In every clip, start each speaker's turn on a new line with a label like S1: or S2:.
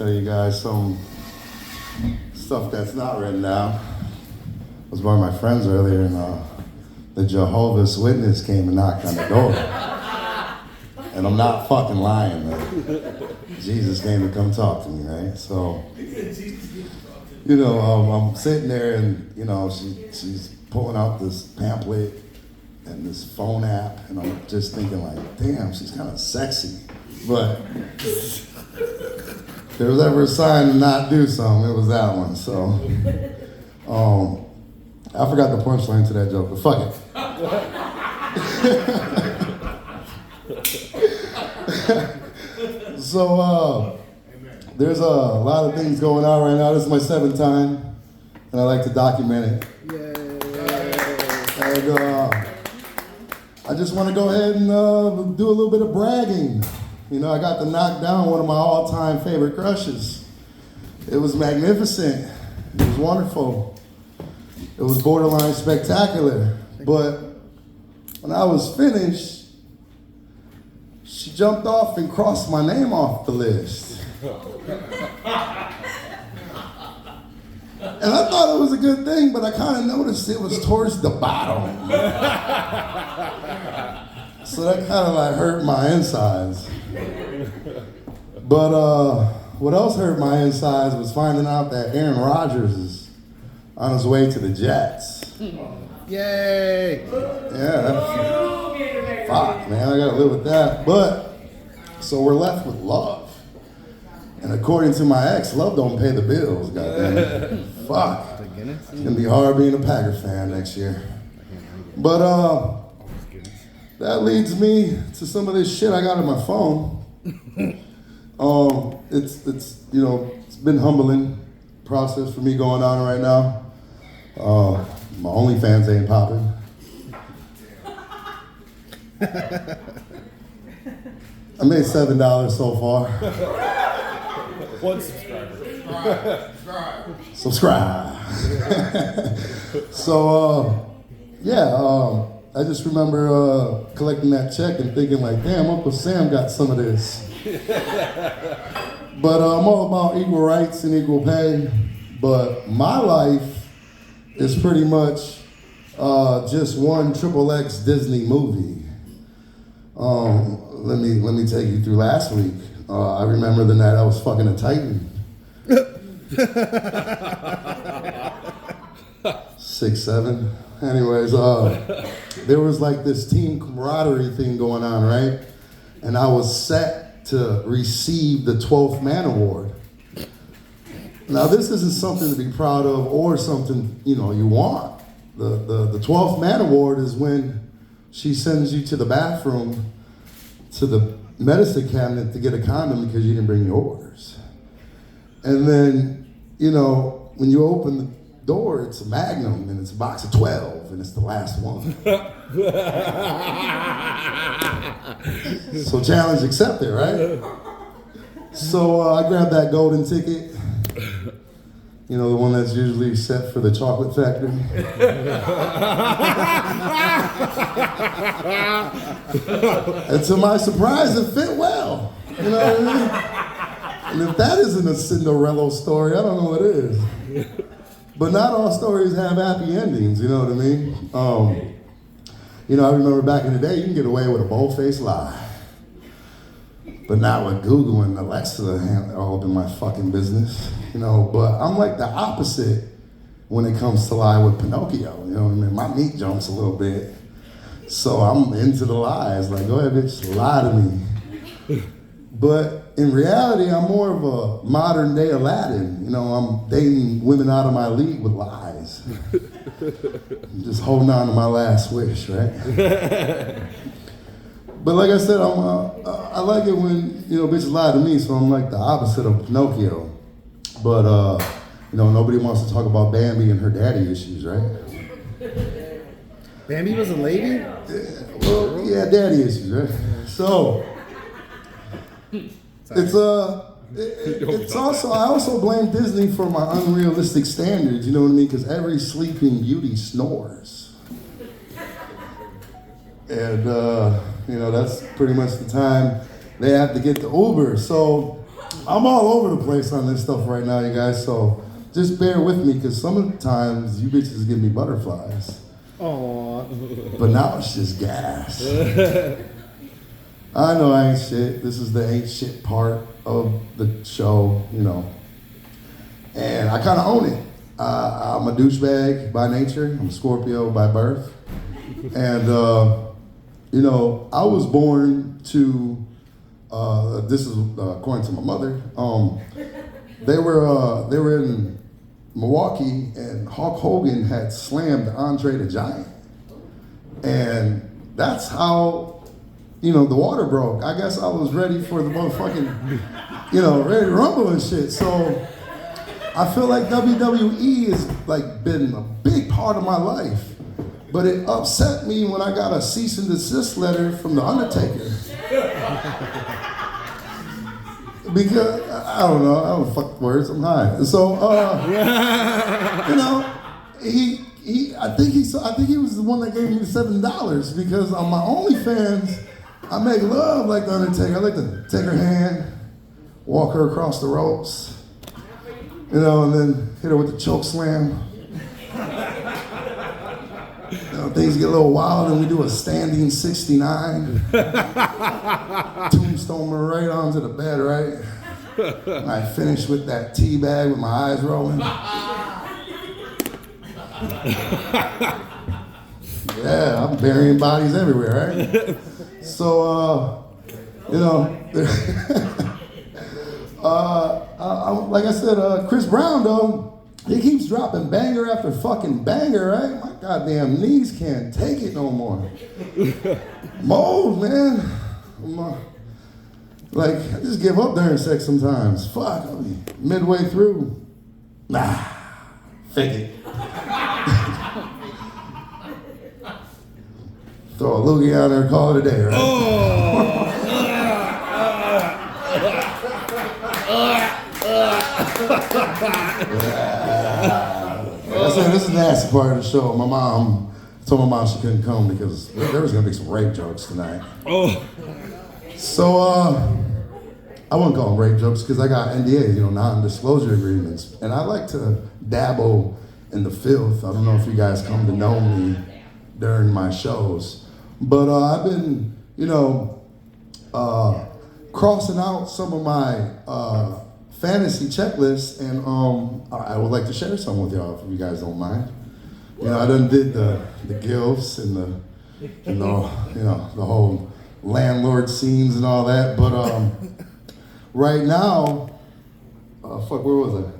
S1: tell you guys some stuff that's not written down. I was one of my friends earlier, and the Jehovah's Witness came and knocked on the door. And I'm not fucking lying, man. Jesus came to come talk to me, right? So, you know, I'm sitting there, and you know, she's pulling out this pamphlet and this phone app, and I'm just thinking like, damn, she's kind of sexy. But if there was ever a sign to not do something, it was that one. So, I forgot the punchline to that joke, but fuck it. So, there's a lot of things going on right now. This is my 7th time, and I like to document it. Yay. And I just want to go ahead and do a little bit of bragging. You know, I got to knock down one of my all-time favorite crushes. It was magnificent. It was wonderful. It was borderline spectacular. But when I was finished, she jumped off and crossed my name off the list. And I thought it was a good thing, but I kind of noticed it was towards the bottom. So that kind of like hurt my insides. But what else hurt my insides was finding out that Aaron Rodgers is on his way to the Jets.
S2: Yay!
S1: Yeah. Fuck, man, I gotta live with that. But, so we're left with love. And according to my ex, love don't pay the bills, goddamn. Fuck. It's gonna be hard being a Packer fan next year. But that leads me to some of this shit I got on my phone. It's you know, it's been humbling process for me going on right now. My OnlyFans ain't popping. I made $7 so far.
S2: One subscriber.
S1: Subscribe. So, I just remember collecting that check and thinking like, damn, Uncle Sam got some of this. But I'm all about equal rights and equal pay. But my life is pretty much just one XXX Disney movie. Let me take you through last week. I remember the night I was fucking a Titan. 6'7". Anyways, there was like this team camaraderie thing going on, right? And I was set to receive the 12th Man Award. Now, this isn't something to be proud of or something, you know, you want. The 12th Man Award is when she sends you to the bathroom, to the medicine cabinet to get a condom because you didn't bring yours. And then, you know, when you open the door, it's a Magnum and it's a box of 12 and it's the last one. So challenge accepted, right? So I grabbed that golden ticket. You know, the one that's usually set for the chocolate factory. And to my surprise, it fit well. You know what I mean? And if that isn't a Cinderella story, I don't know what is. But not all stories have happy endings, you know what I mean? You know, I remember back in the day, you can get away with a bold-faced lie. But not with Google and Alexa all up in my fucking business, you know. But I'm like the opposite when it comes to lie with Pinocchio, you know what I mean? My meat jumps a little bit. So I'm into the lies, like, go ahead, bitch, lie to me. But in reality, I'm more of a modern day Aladdin. You know, I'm dating women out of my league with lies. I'm just holding on to my last wish, right? But like I said, I like it when, you know, bitches lie to me, so I'm like the opposite of Pinocchio. But, you know, nobody wants to talk about Bambi and her daddy issues, right?
S2: Bambi was a lady?
S1: Well, yeah, daddy issues, right? So, it's also, I also blame Disney for my unrealistic standards, you know what I mean? Because every sleeping beauty snores. And, you know, that's pretty much the time they have to get the Uber. So I'm all over the place on this stuff right now, you guys, so just bear with me, because sometimes you bitches give me butterflies.
S2: Aww.
S1: But now it's just gas. I know I ain't shit. This is the ain't shit part of the show, you know. And I kind of own it. I'm a douchebag by nature. I'm a Scorpio by birth. And, you know, I was born to, this is according to my mother, they were in Milwaukee, and Hulk Hogan had slammed Andre the Giant. And that's how, you know, the water broke. I guess I was ready for the motherfucking, you know, ready to rumble and shit. So I feel like WWE has like been a big part of my life. But it upset me when I got a cease and desist letter from the Undertaker. Because I don't know, I don't fuck words. I'm high. So you know, I think he was the one that gave me the $7 because on my OnlyFans, I make love like the Undertaker. I like to take her hand, walk her across the ropes, you know, and then hit her with the choke slam. You know, things get a little wild, and we do a standing 69. Tombstone her right onto the bed, right? I finish with that tea bag with my eyes rolling. Yeah, I'm burying bodies everywhere, right? So, you know, like I said, Chris Brown, though, he keeps dropping banger after fucking banger, right? My goddamn knees can't take it no more. Mold, man. Like, I just give up during sex sometimes. Fuck, I'll be midway through. Nah, fake it. Throw a loogie on there and call it a day, right? I said, this is the nasty part of the show. My mom told my mom she couldn't come because there was gonna be some rape jokes tonight. So I wouldn't call them rape jokes because I got NDAs, you know, non-disclosure agreements, and I like to dabble in the filth. I don't know if you guys come to know me during my shows, but I've been, you know, crossing out some of my fantasy checklists, and I would like to share some with y'all if you guys don't mind. You know, I done did the gifts and the whole landlord scenes and all that, but right now, fuck, where was I?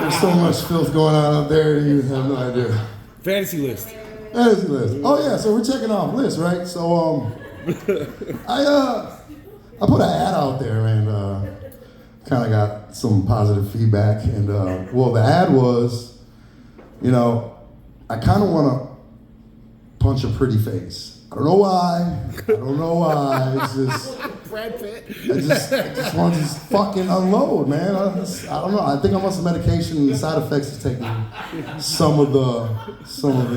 S1: There's so much filth going on up there, you have no idea.
S2: Fantasy list.
S1: Fantasy list. Oh yeah, so we're checking off lists, right? So I put an ad out there and kind of got some positive feedback. And well, the ad was, you know, I kind of want to punch a pretty face. I don't know why. It's just
S2: Brad Pitt.
S1: I just want to just fucking unload, man. I don't know. I think I'm on some medication and the side effects is taking some of the,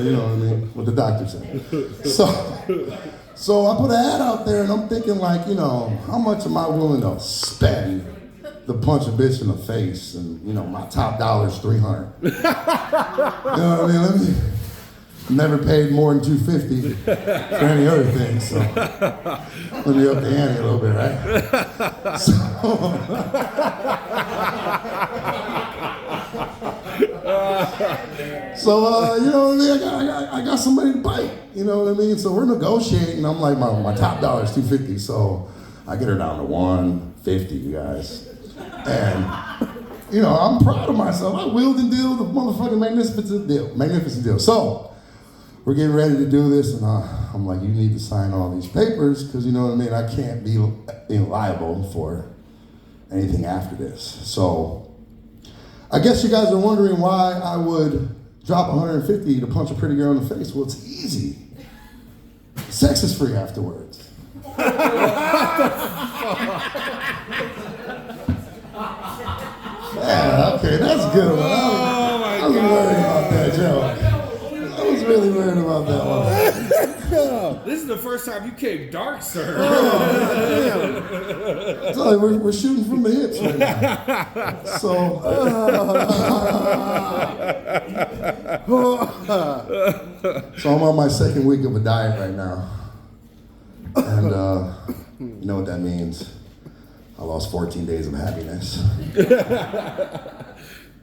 S1: you know what I mean, what the doctor said. So I put an ad out there and I'm thinking like, you know, how much am I willing to spend to punch a bitch in the face? And, you know, my top dollar is $300. You know what I mean? Never paid more than $250 for any other thing, so let me up the ante a little bit, right? So you know what I mean? I got somebody to bite, you know what I mean? So we're negotiating. I'm like, my top dollar is $250, so I get her down to $150, you guys. And you know, I'm proud of myself. I wheeled and deal the motherfucking magnificent deal. So we're getting ready to do this, and I'm like, you need to sign all these papers, because you know what I mean? I can't be liable for anything after this. So I guess you guys are wondering why I would drop $150 to punch a pretty girl in the face. Well, it's easy. Sex is free afterwards. Yeah, okay, that's a good one. I was worried about that joke. I was really worried about that one.
S2: This is the first time you came dark, sir.
S1: Damn. So we're shooting from the hips right now. So, so I'm on my second week of a diet right now. And you know what that means. I lost 14 days of happiness.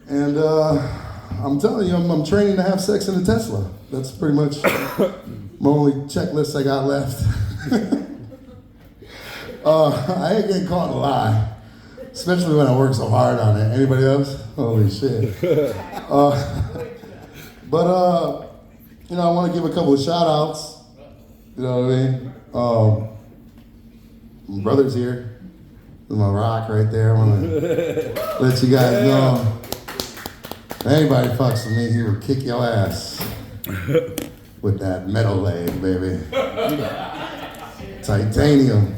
S1: And I'm telling you, I'm training to have sex in a Tesla. That's pretty much my only checklist I got left. I ain't getting caught in a lie, especially when I work so hard on it. Anybody else? Holy shit. But you know, I want to give a couple of shout outs. You know what I mean? My brother's here. There's my rock right there. I want to let you guys know. If anybody fucks with me, he will kick your ass with that metal leg, baby. Titanium.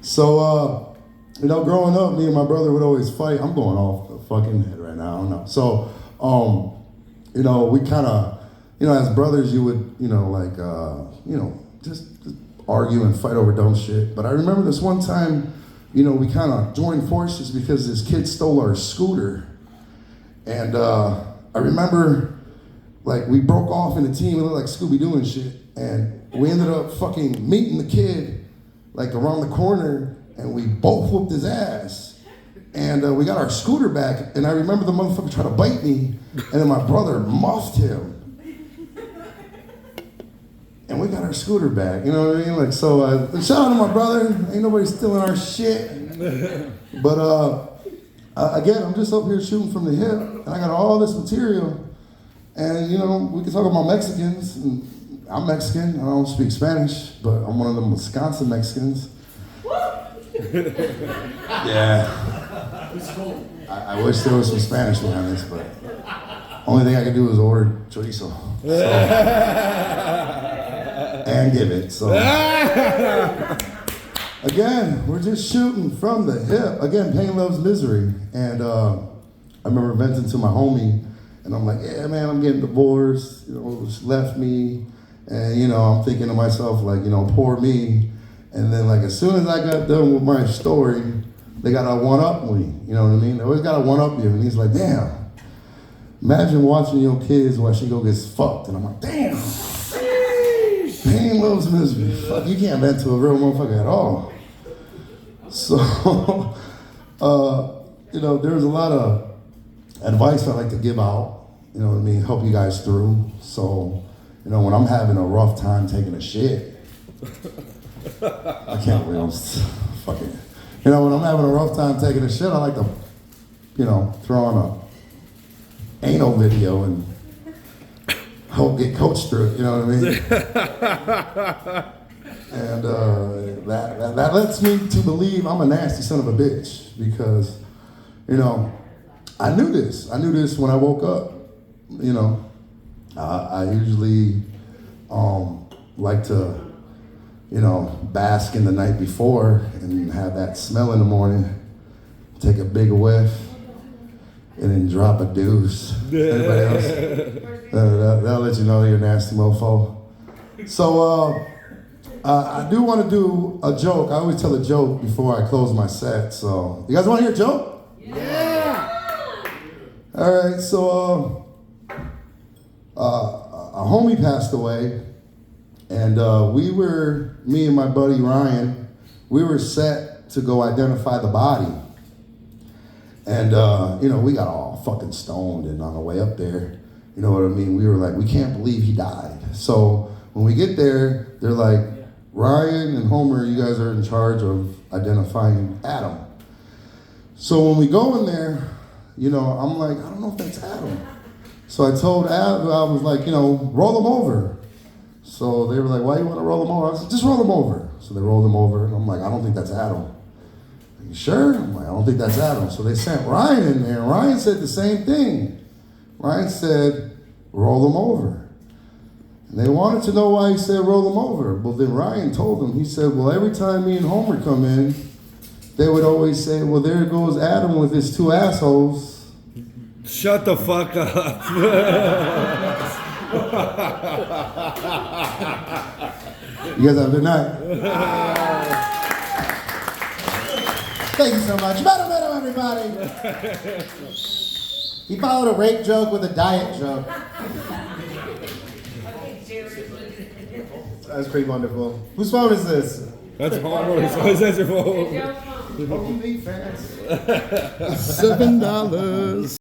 S1: So, you know, growing up, me and my brother would always fight. I'm going off the fucking head right now. I don't know. So, you know, we kind of, you know, as brothers, you would, you know, like, you know, just argue and fight over dumb shit. But I remember this one time, you know, we kind of joined forces because this kid stole our scooter. And I remember, like, we broke off in a team, we looked like Scooby-Doo and shit, and we ended up fucking meeting the kid, like, around the corner, and we both whooped his ass. And we got our scooter back, and I remember the motherfucker tried to bite me, and then my brother muffed him. And we got our scooter back, you know what I mean? Like, so, shout out to my brother, ain't nobody stealing our shit. But, again, I'm just up here shooting from the hip, and I got all this material, and you know, we can talk about Mexicans, and I'm Mexican, I don't speak Spanish, but I'm one of them Wisconsin Mexicans. Yeah. I wish there was some Spanish behind this, but only thing I can do is order chorizo. So, and give it, so. Again, we're just shooting from the hip. Again, pain loves misery. And I remember venting to my homie, and I'm like, yeah, man, I'm getting divorced. You know, she left me. And, you know, I'm thinking to myself, like, you know, poor me. And then, like, as soon as I got done with my story, they got to one-up me. You know what I mean? They always got to one-up you. And he's like, damn, imagine watching your kids while she go gets fucked. And I'm like, damn. Pain loves misery. Fuck, you can't vent to a real motherfucker at all. So, you know, there's a lot of advice I like to give out, you know what I mean, help you guys through. So, you know, when I'm having a rough time taking a shit, I can't believe I'm fucking, you know, when I'm having a rough time taking a shit, I like to, you know, throw on a anal video and help get coached through it, you know what I mean? And that lets me to believe I'm a nasty son of a bitch because, you know, I knew this. I knew this when I woke up, you know. I usually like to, you know, bask in the night before and have that smell in the morning, take a big whiff, and then drop a deuce. Anybody else? That'll let you know you're a nasty mofo. So I do want to do a joke. I always tell a joke before I close my set. So you guys want to hear a joke? Yeah. All right. So a homie passed away, and me and my buddy Ryan, we were set to go identify the body. And, you know, we got all fucking stoned, and on the way up there, you know what I mean? We were like, we can't believe he died. So when we get there, they're like, Ryan and Homer, you guys are in charge of identifying Adam. So when we go in there, you know, I'm like, I don't know if that's Adam. So I told Adam, I was like, you know, roll him over. So they were like, why do you want to roll him over? I said, just roll him over. So they rolled him over, and I'm like, I don't think that's Adam. Are you sure? I'm like, I don't think that's Adam. So they sent Ryan in there, and Ryan said the same thing. Ryan said, roll him over. And they wanted to know why he said roll him over. But then Ryan told them, he said, well, every time me and Homer come in, they would always say, well, there goes Adam with his two assholes.
S2: Shut the fuck up.
S1: You guys have a good night.
S3: Thank you so much. Metal, everybody. He followed a rape joke with a diet joke. That was pretty wonderful. Whose phone is this?
S2: That's Homer's. That's your phone.
S3: Only fans.
S1: $7.